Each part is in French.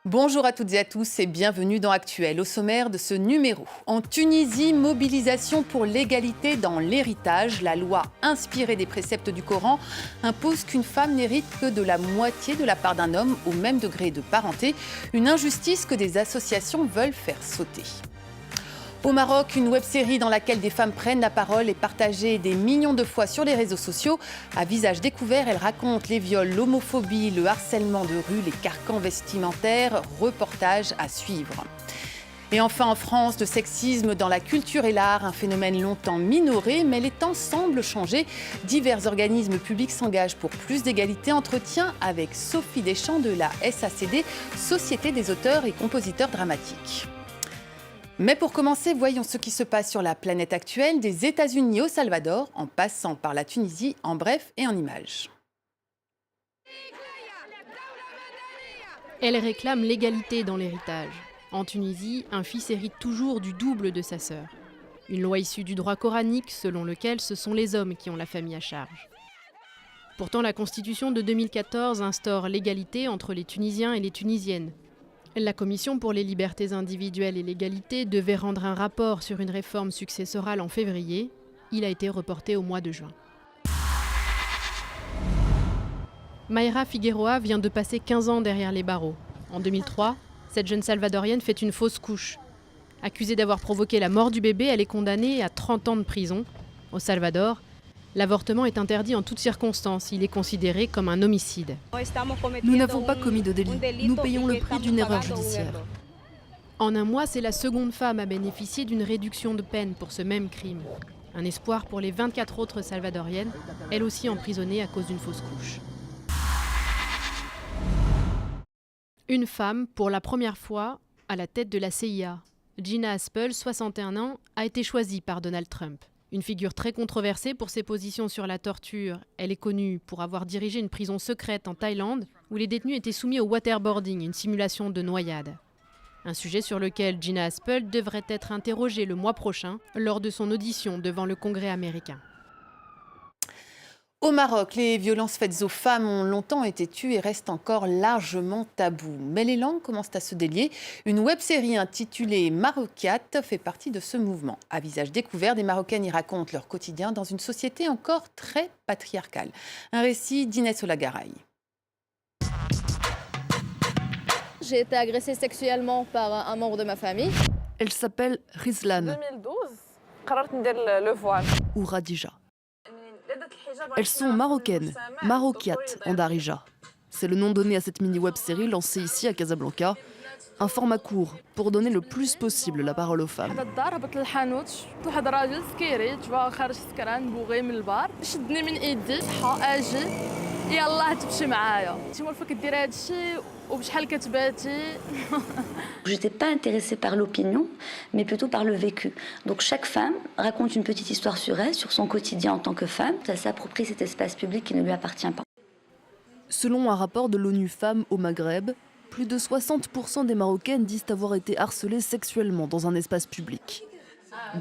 Bonjour à toutes et à tous et bienvenue dans Actuel. Au sommaire de ce numéro. En Tunisie, mobilisation pour l'égalité dans l'héritage. La loi inspirée des préceptes du Coran impose qu'une femme n'hérite que de la moitié de la part d'un homme au même degré de parenté. Une injustice que des associations veulent faire sauter. Au Maroc, une web-série dans laquelle des femmes prennent la parole est partagée des millions de fois sur les réseaux sociaux. À visage découvert, elle raconte les viols, l'homophobie, le harcèlement de rue, les carcans vestimentaires. Reportage à suivre. Et enfin en France, le sexisme dans la culture et l'art, un phénomène longtemps minoré, mais les temps semblent changer. Divers organismes publics s'engagent pour plus d'égalité. Entretien avec Sophie Deschamps de la SACD, Société des auteurs et compositeurs dramatiques. Mais pour commencer, voyons ce qui se passe sur la planète actuelle, des États-Unis au Salvador, en passant par la Tunisie, en bref et en images. Elle réclame l'égalité dans l'héritage. En Tunisie, un fils hérite toujours du double de sa sœur. Une loi issue du droit coranique selon lequel ce sont les hommes qui ont la famille à charge. Pourtant, la Constitution de 2014 instaure l'égalité entre les Tunisiens et les Tunisiennes. La Commission pour les libertés individuelles et l'égalité devait rendre un rapport sur une réforme successorale en février. Il a été reporté au mois de juin. Mayra Figueroa vient de passer 15 ans derrière les barreaux. En 2003, cette jeune salvadorienne fait une fausse couche. Accusée d'avoir provoqué la mort du bébé, elle est condamnée à 30 ans de prison. Au Salvador, l'avortement est interdit en toutes circonstances. Il est considéré comme un homicide. Nous n'avons pas commis de délit. Nous payons le prix d'une erreur judiciaire. En un mois, c'est la seconde femme à bénéficier d'une réduction de peine pour ce même crime. Un espoir pour les 24 autres salvadoriennes, elles aussi emprisonnées à cause d'une fausse couche. Une femme, pour la première fois, à la tête de la CIA. Gina Haspel, 61 ans, a été choisie par Donald Trump. Une figure très controversée pour ses positions sur la torture, elle est connue pour avoir dirigé une prison secrète en Thaïlande où les détenus étaient soumis au waterboarding, une simulation de noyade. Un sujet sur lequel Gina Haspel devrait être interrogée le mois prochain lors de son audition devant le Congrès américain. Au Maroc, les violences faites aux femmes ont longtemps été tues et restent encore largement tabous. Mais les langues commencent à se délier. Une web-série intitulée Maroquiat fait partie de ce mouvement. À visage découvert, des Marocaines y racontent leur quotidien dans une société encore très patriarcale. Un récit d'Inès Olagaray. J'ai été agressée sexuellement par un membre de ma famille. Elle s'appelle Rizlan 2012 قررت ندير le voile. ou Radija. Elles sont marocaines, Maroquiat en Darija. C'est le nom donné à cette mini-web-série lancée ici à Casablanca. Un format court pour donner le plus possible la parole aux femmes. هبط للحانوت شفت واحد راجل سكيري تبا خارج سكران بوغي من البار شدني من ايدي صحا اجي يلاه تمشي معايا انت موالفه كديري هادشي وبشحال كتباتي. Je n'étais pas intéressée par l'opinion, mais plutôt par le vécu. Donc chaque femme raconte une petite histoire sur elle, sur son quotidien en tant que femme. Elle s'approprie cet espace public qui ne lui appartient pas. Selon un rapport de l'ONU Femmes au Maghreb, plus de 60% des Marocaines disent avoir été harcelées sexuellement dans un espace public.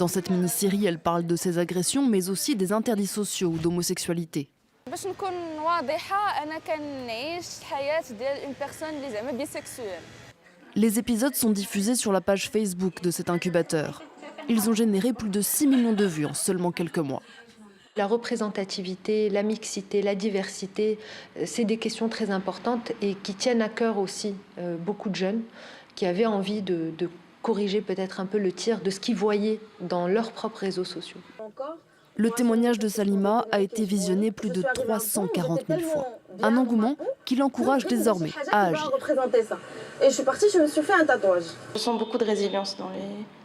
Dans cette mini-série, elle parle de ces agressions, mais aussi des interdits sociaux ou d'homosexualité. باش نكون واضحه انا كنعيش الحياه ديال اون بيرسون اللي زعما بيسيكسويل. Les épisodes sont diffusés sur la page Facebook de cet incubateur. Ils ont généré plus de 6 millions de vues en seulement quelques mois. La représentativité, la mixité, la diversité, c'est des questions très importantes et qui tiennent à cœur aussi beaucoup de jeunes qui avaient envie de corriger peut-être un peu le tir de ce qu'ils voyaient dans leurs propres réseaux sociaux. Le témoignage de Salima a été visionné plus de 340 000 fois. Un engouement qui l'encourage désormais à agir. Et je suis partie, je me suis fait un tatouage. Je sens beaucoup de résilience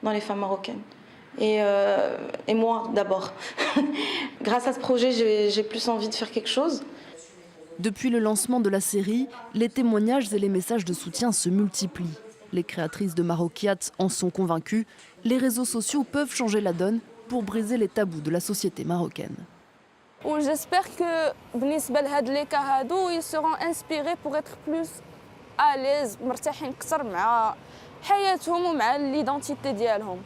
dans les femmes marocaines. Et moi d'abord. Grâce à ce projet, j'ai plus envie de faire quelque chose. Depuis le lancement de la série, les témoignages et les messages de soutien se multiplient. Les créatrices de Maroquiat en sont convaincues. Les réseaux sociaux peuvent changer la donne pour briser les tabous de la société marocaine. J'espère que بالنسبه لهاد لي كا هادو ils seront inspirés pour être plus à l'aise مرتاحين اكثر مع حياتهم ومع l'identité ديالهم.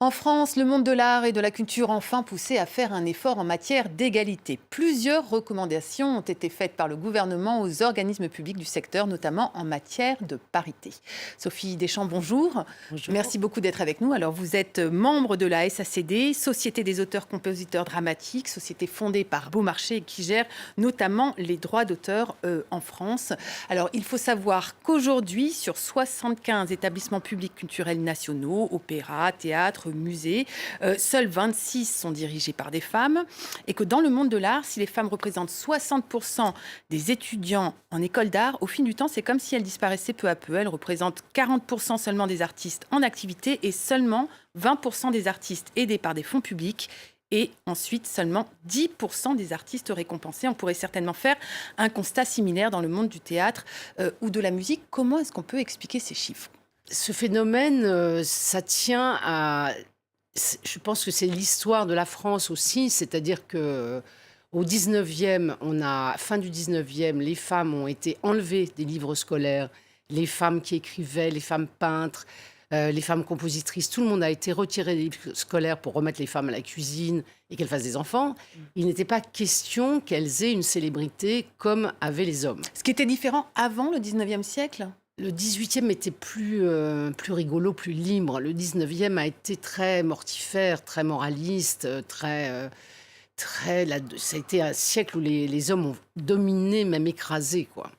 En France, le monde de l'art et de la culture enfin poussé à faire un effort en matière d'égalité. Plusieurs recommandations ont été faites par le gouvernement aux organismes publics du secteur, notamment en matière de parité. Sophie Deschamps, bonjour. Bonjour. Merci beaucoup d'être avec nous. Alors, vous êtes membre de la SACD, Société des auteurs-compositeurs dramatiques, société fondée par Beaumarchais et qui gère notamment les droits d'auteur en France. Alors, il faut savoir qu'aujourd'hui, sur 75 établissements publics culturels nationaux, opéra, théâtre, musées, seuls 26 sont dirigés par des femmes et que dans le monde de l'art, si les femmes représentent 60% des étudiants en école d'art, au fil du temps, c'est comme si elles disparaissaient peu à peu. Elles représentent 40% seulement des artistes en activité et seulement 20% des artistes aidés par des fonds publics. Et ensuite, seulement 10% des artistes récompensés. On pourrait certainement faire un constat similaire dans le monde du théâtre ou de la musique. Comment est-ce qu'on peut expliquer ces chiffres ? Ce phénomène, ça tient à... Je pense que c'est l'histoire de la France aussi, c'est-à-dire que au 19e, fin du 19e, les femmes ont été enlevées des livres scolaires, les femmes qui écrivaient, les femmes peintres, les femmes compositrices, tout le monde a été retiré des livres scolaires pour remettre les femmes à la cuisine et qu'elles fassent des enfants. Il n'était pas question qu'elles aient une célébrité comme avaient les hommes. Ce qui était différent avant le 19e siècle ? Le 18e était plus rigolo, plus libre. Le 19e a été très mortifère, très moraliste, ça a été un siècle où les hommes ont dominé, même écrasé, quoi.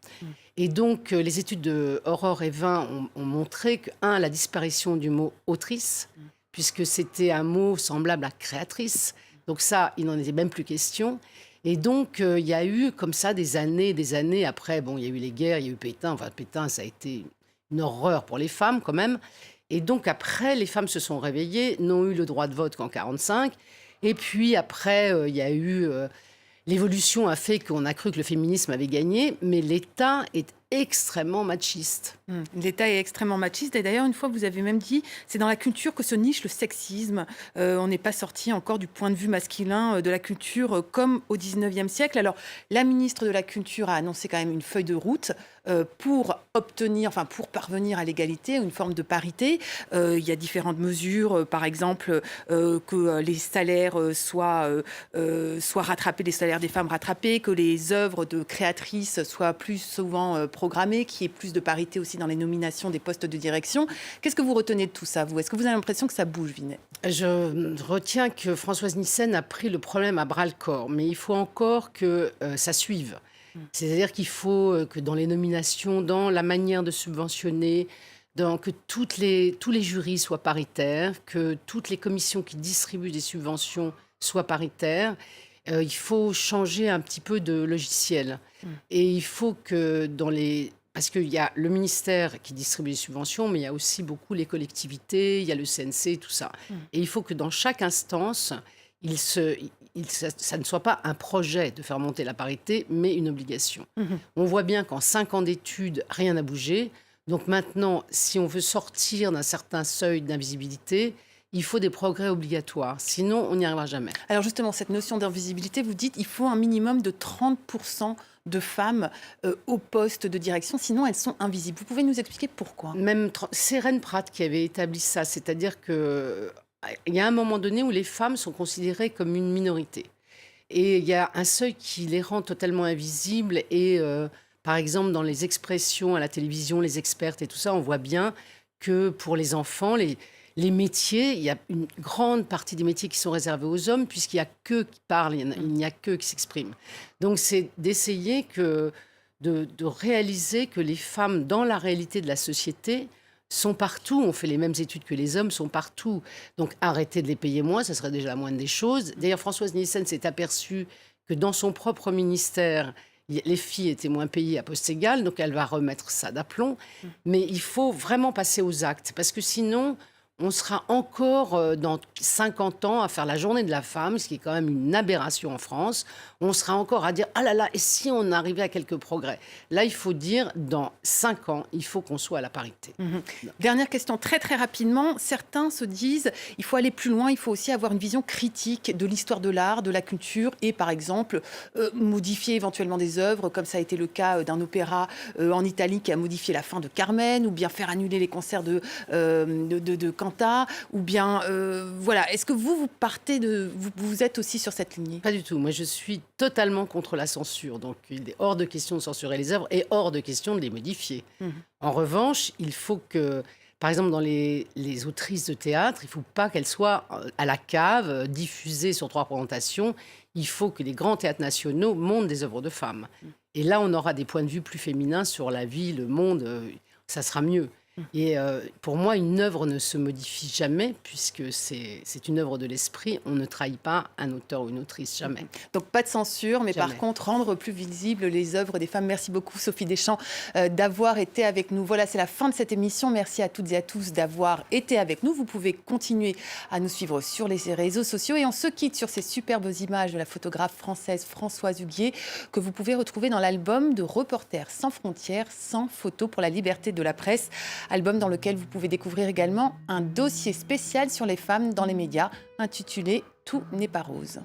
Et donc, les études de Aurore Evin ont montré que, la disparition du mot autrice, puisque c'était un mot semblable à créatrice. Donc ça, il n'en était même plus question. Et donc, il y a eu comme ça des années après. Bon, il y a eu les guerres, il y a eu Pétain. Enfin, Pétain, ça a été une horreur pour les femmes quand même. Et donc, après, les femmes se sont réveillées, n'ont eu le droit de vote qu'en 1945. Et puis après, il y a eu... l'évolution a fait qu'on a cru que le féminisme avait gagné, mais l'État est extrêmement machiste. L'État est extrêmement machiste. Et d'ailleurs, une fois, vous avez même dit, c'est dans la culture que se niche le sexisme. On n'est pas sorti encore du point de vue masculin de la culture comme au 19e siècle. Alors, la ministre de la Culture a annoncé quand même une feuille de route pour parvenir à l'égalité, une forme de parité. Il y a différentes mesures, par exemple, que les salaires soient rattrapés, les salaires des femmes rattrapés, que les œuvres de créatrices soient plus souvent programmées, qu'il y ait plus de parité aussi dans les nominations des postes de direction. Qu'est-ce que vous retenez de tout ça, vous ? Est-ce que vous avez l'impression que ça bouge, Vinet ? Je retiens que Françoise Nyssen a pris le problème à bras-le-corps, mais il faut encore que ça suive. C'est-à-dire qu'il faut que dans les nominations, dans la manière de subventionner, que tous les jurys soient paritaires, que toutes les commissions qui distribuent des subventions soient paritaires. Il faut changer un petit peu de logiciel. Et il faut que parce qu'il y a le ministère qui distribue les subventions, mais il y a aussi beaucoup les collectivités, il y a le CNC, tout ça. Et il faut que dans chaque instance, ça ne soit pas un projet de faire monter la parité, mais une obligation. On voit bien qu'en 5 ans d'études, rien n'a bougé. Donc maintenant, si on veut sortir d'un certain seuil d'invisibilité, il faut des progrès obligatoires. Sinon, on n'y arrivera jamais. Alors justement, cette notion d'invisibilité, vous dites qu'il faut un minimum de 30% de femmes au poste de direction, sinon elles sont invisibles. Vous pouvez nous expliquer pourquoi ? Même Sérène Pratt qui avait établi ça, c'est-à-dire que il y a un moment donné où les femmes sont considérées comme une minorité. Et il y a un seuil qui les rend totalement invisibles. Et par exemple, dans les expressions à la télévision, les expertes et tout ça, on voit bien que pour les enfants, les métiers, il y a une grande partie des métiers qui sont réservés aux hommes, puisqu'il n'y a qu'eux qui parlent, il n'y a qu'eux qui s'expriment. Donc c'est d'essayer de réaliser que les femmes, dans la réalité de la société, sont partout, on fait les mêmes études que les hommes, sont partout. Donc arrêter de les payer moins, ça serait déjà la moindre des choses. D'ailleurs, Françoise Nyssen s'est aperçue que dans son propre ministère, les filles étaient moins payées à poste égal, donc elle va remettre ça d'aplomb. Mais il faut vraiment passer aux actes, parce que sinon, on sera encore dans 50 ans à faire la journée de la femme, ce qui est quand même une aberration en France. On sera encore à dire « Ah là là, et si on arrivait à quelques progrès ?» Là, il faut dire, dans 5 ans, il faut qu'on soit à la parité. Dernière question, très très rapidement. Certains se disent il faut aller plus loin, il faut aussi avoir une vision critique de l'histoire de l'art, de la culture, et par exemple, modifier éventuellement des œuvres, comme ça a été le cas d'un opéra en Italie qui a modifié la fin de Carmen, ou bien faire annuler les concerts de attentats, ou bien voilà. Est-ce que vous partez vous êtes aussi sur cette lignée? Pas du tout. Moi, je suis totalement contre la censure. Donc, il est hors de question de censurer les œuvres et hors de question de les modifier. En revanche, il faut que, par exemple, dans les autrices de théâtre, il ne faut pas qu'elles soient à la cave, diffusées sur 3 représentations. Il faut que les grands théâtres nationaux montrent des œuvres de femmes. Et là, on aura des points de vue plus féminins sur la vie, le monde. Ça sera mieux. Et pour moi, une œuvre ne se modifie jamais, puisque c'est une œuvre de l'esprit. On ne trahit pas un auteur ou une autrice, jamais. Donc pas de censure, mais Jamais. par contre rendre plus visibles les œuvres des femmes. Merci beaucoup Sophie Deschamps d'avoir été avec nous. Voilà, c'est la fin de cette émission. Merci à toutes et à tous d'avoir été avec nous. Vous pouvez continuer à nous suivre sur les réseaux sociaux. Et on se quitte sur ces superbes images de la photographe française Françoise Huguier, que vous pouvez retrouver dans l'album de Reporters sans frontières, sans photos pour la liberté de la presse. Album dans lequel vous pouvez découvrir également un dossier spécial sur les femmes dans les médias, intitulé « Tout n'est pas rose ».